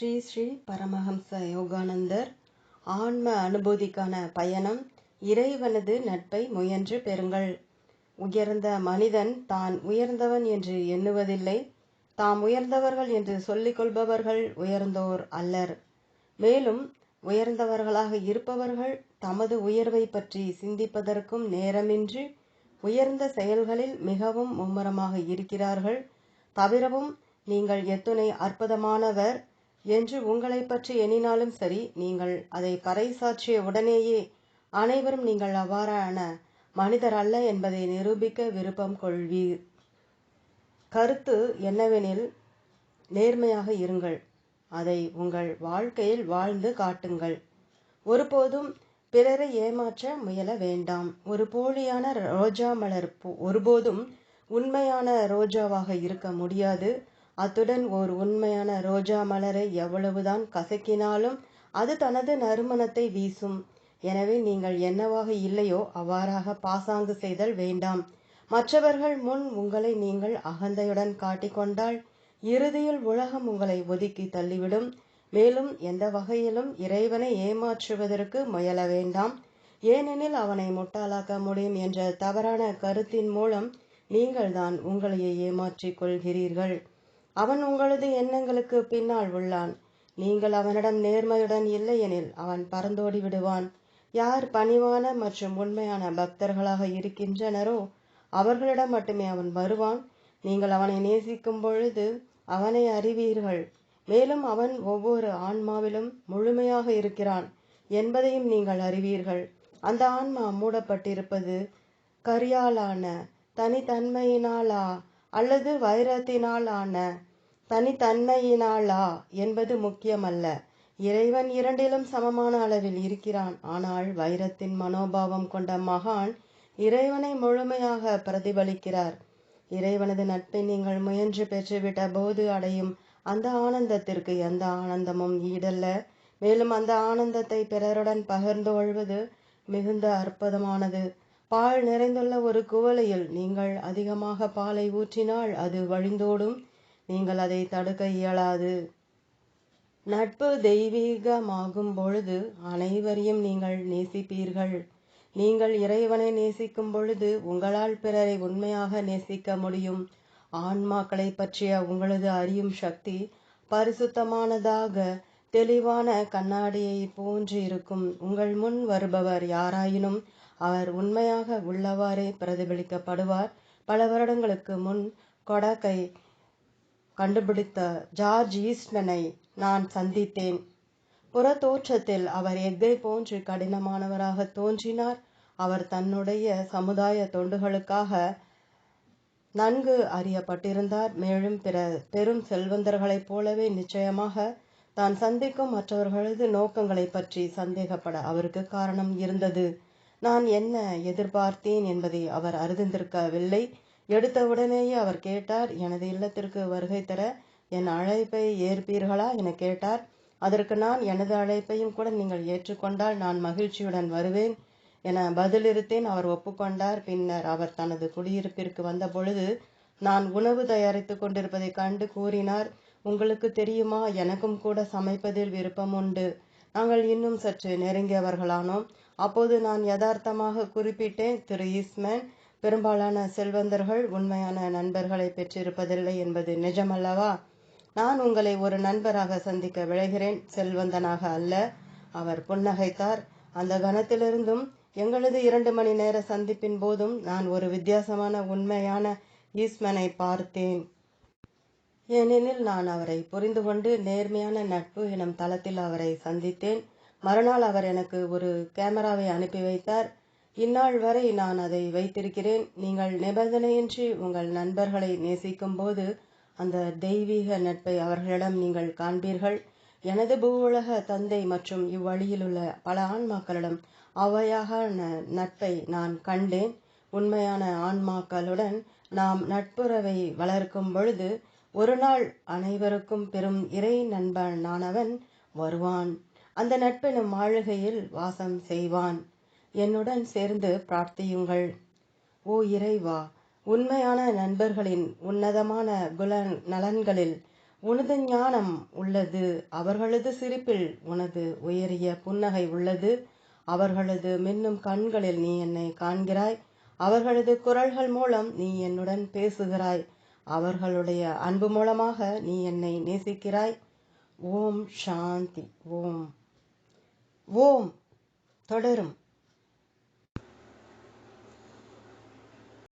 ஸ்ரீ ஸ்ரீ பரமஹம்ச யோகானந்தர் ஆன்ம அனுபூதிக்கான பயணம். இறைவனது நட்பை முயன்று பெறுங்கள். உயர்ந்த மனிதன் தான் உயர்ந்தவன் என்று எண்ணுவதில்லை. தாம் உயர்ந்தவர்கள் என்று சொல்லிக் கொள்பவர்கள் உயர்ந்தோர் அல்லர். மேலும் உயர்ந்தவர்களாக இருப்பவர்கள் தமது உயர்வை பற்றி சிந்திப்பதற்கும் நேரமின்றி உயர்ந்த செயல்களில் மிகவும் மும்முரமாக இருக்கிறார்கள். தவிரவும் நீங்கள் எத்துணை அற்புதமானவர் என்று உங்களை பற்றி எண்ணினாலும் சரி, நீங்கள் அதை பறைசாற்றிய உடனேயே அனைவரும் நீங்கள் அவ்வாறான மனிதர் அல்ல என்பதை நிரூபிக்க விருப்பம் கொள்வீர். கருத்து என்னவெனில், நேர்மையாக இருங்கள். அதை உங்கள் வாழ்க்கையில் வாழ்ந்து காட்டுங்கள். ஒருபோதும் பிறரை ஏமாற்ற முயல வேண்டாம். ஒரு போலியான ரோஜா மலர் ஒருபோதும் உண்மையான ரோஜாவாக இருக்க முடியாது. அத்துடன் ஓர் உண்மையான ரோஜா மலரை எவ்வளவுதான் கசக்கினாலும் அது தனது நறுமணத்தை வீசும். எனவே நீங்கள் என்னவாக இல்லையோ அவ்வாறாக பாசாங்கு செய்தல் வேண்டாம். மற்றவர்கள் முன் உங்களை நீங்கள் அகந்தையுடன் காட்டிக்கொண்டால் இறுதியில் உலகம் உங்களை ஒதுக்கி தள்ளிவிடும். மேலும் எந்த வகையிலும் இறைவனை ஏமாற்றுவதற்கு முயல வேண்டாம். ஏனெனில் அவனை முட்டாளாக்க முடியும் என்ற தவறான கருத்தின் மூலம் நீங்கள் தான் உங்களையே ஏமாற்றிக் கொள்கிறீர்கள். அவன் உங்களது எண்ணங்களுக்கு பின்னால் உள்ளான். நீங்கள் அவனிடம் நேர்மையுடன் இல்லையெனில் அவன் பறந்தோடி விடுவான். யார் பணிவான மற்றும் உண்மையான பக்தர்களாக இருக்கின்றனரோ அவர்களிடம் மட்டுமே அவன் வருவான். நீங்கள் அவனை நேசிக்கும் பொழுது அவனை அறிவீர்கள். மேலும் அவன் ஒவ்வொரு ஆன்மாவிலும் முழுமையாக இருக்கிறான் என்பதையும் நீங்கள் அறிவீர்கள். அந்த ஆன்மா மூடப்பட்டிருப்பது கரியாலான தனித்தன்மையினாலா அல்லது வைரத்தினாலான தனித்தன்மையினாலா என்பது முக்கியமல்ல. இறைவன் இரண்டிலும் சமமான அளவில் இருக்கிறான். ஆனால் வைரத்தின் மனோபாவம் கொண்ட மகான் இறைவனை முழுமையாக பிரதிபலிக்கிறார். இறைவனது நட்பை நீங்கள் முயன்று பெற்றுவிட்ட போது அடையும் அந்த ஆனந்தத்திற்கு எந்த ஆனந்தமும் ஈடல்ல. மேலும் அந்த ஆனந்தத்தை பிறருடன் பகிர்ந்து கொள்வது மிகுந்த அற்புதமானது. பால் நிறைந்துள்ள ஒரு குவளையில் நீங்கள் அதிகமாக பாலை ஊற்றினால் அது வழிந்தோடும். நீங்கள் அதை தடுக்க இயலாது. நட்பு தெய்வீகமாகும் பொழுது அனைவரையும் நீங்கள் நேசிப்பீர்கள். நீங்கள் இறைவனை நேசிக்கும் பொழுது உங்களால் பிறரை உண்மையாக நேசிக்க முடியும். ஆன்மாக்களை பற்றிய உங்களது அறியும் சக்தி பரிசுத்தமானதாக தெளிவான கண்ணாடியை போன்று இருக்கும். உங்கள் முன் வருபவர் யாராயினும் அவர் உண்மையாக உள்ளவாறே பிரதிபலிக்கப்படுவார். பல வருடங்களுக்கு முன் கொடக்கை கண்டுபிடித்த ஜார்ஜ் ஈஸ்ட்மனை நான் சந்தித்தேன். புற தோற்றத்தில் அவர் எஃகை போன்று கடினமானவராக தோன்றினார். அவர் தன்னுடைய சமுதாய தொண்டுகளுக்காக நன்கு அறியப்பட்டிருந்தார். மேலும் பிற பெரும் செல்வந்தர்களைப் போலவே நிச்சயமாக தான் சந்திக்கும் மற்றவர்களது நோக்கங்களை பற்றி சந்தேகப்பட அவருக்கு காரணம் இருந்தது. நான் என்ன எதிர்பார்த்தேன் என்பதை அவர் அறிந்திருக்கவில்லை. எடுத்தவுடனேயே அவர் கேட்டார், எனது இல்லத்திற்கு வருகை தர என் அழைப்பை ஏற்பீர்களா என கேட்டார். அதற்கு நான், எனது அழைப்பையும் கூட நீங்கள் ஏற்றுக்கொண்டால் நான் மகிழ்ச்சியுடன் வருவேன் என பதிலிருத்தேன். அவர் ஒப்புக்கொண்டார். பின்னர் அவர் தனது குடியிருப்பிற்கு வந்த பொழுது நான் உணவு தயாரித்து கொண்டிருப்பதை கண்டு கூறினார், உங்களுக்கு தெரியுமா, எனக்கும் கூட சமைப்பதில் விருப்பம் உண்டு. நாங்கள் இன்னும் சற்று நெருங்கியவர்களானோம். அப்போது நான் யதார்த்தமாக குறிப்பிட்டேன், திரு ஈஸ்ட்மேன், பெரும்பாலான செல்வந்தர்கள் உண்மையான நண்பர்களை பெற்றிருப்பதில்லை என்பது நிஜமல்லவா? நான் உங்களை ஒரு நண்பராக சந்திக்க விளைகிறேன், செல்வந்தனாக அல்ல. அவர் புன்னகைத்தார். அந்த கணத்திலிருந்தும் எங்களது 2 மணி நேர சந்திப்பின் போதும் நான் ஒரு வித்தியாசமான உண்மையான ஈஸ்ட்மேனை பார்த்தேன். ஏனெனில் நான் அவரை புரிந்து கொண்டு நேர்மையான நட்பு எனும் தளத்தில் அவரை சந்தித்தேன். மறுநாள் அவர் எனக்கு ஒரு கேமராவை அனுப்பி வைத்தார். இந்நாள் வரை நான் அதை வைத்திருக்கிறேன். நீங்கள் நிபந்தனையின்றி உங்கள் நண்பர்களை நேசிக்கும் போது அந்த தெய்வீக நட்பை அவர்களிடம் நீங்கள் காண்பீர்கள். எனது பூவுலக தந்தை மற்றும் இவ்வழியிலுள்ள பல ஆன்மாக்களிடம் அவ்வையாக நட்பை நான் கண்டேன். உண்மையான ஆன்மாக்களுடன் நாம் நட்புறவை வளர்க்கும் பொழுது ஒரு நாள் அனைவருக்கும் பெரும் இறை நண்பனானவன் வருவான். அந்த நட்பெனும் மாளிகையில் வாசம் செய்வான். என்னுடன் சேர்ந்து பிரார்த்தியுங்கள். ஓ இறைவா, உண்மையான நண்பர்களின் உன்னதமான குண நலன்களில் உனது ஞானம் உள்ளது, அவர்களது சிரிப்பில் உனது உயரிய புன்னகை உள்ளது. அவர்களது மின்னும் கண்களில் நீ என்னை காண்கிறாய். அவர்களது குரல்கள் மூலம் நீ என்னுடன் பேசுகிறாய். அவர்களுடைய அன்பு மூலமாக நீ என்னை நேசிக்கிறாய். ஓம் சாந்தி. ஓம் ஓம் தொடரும்.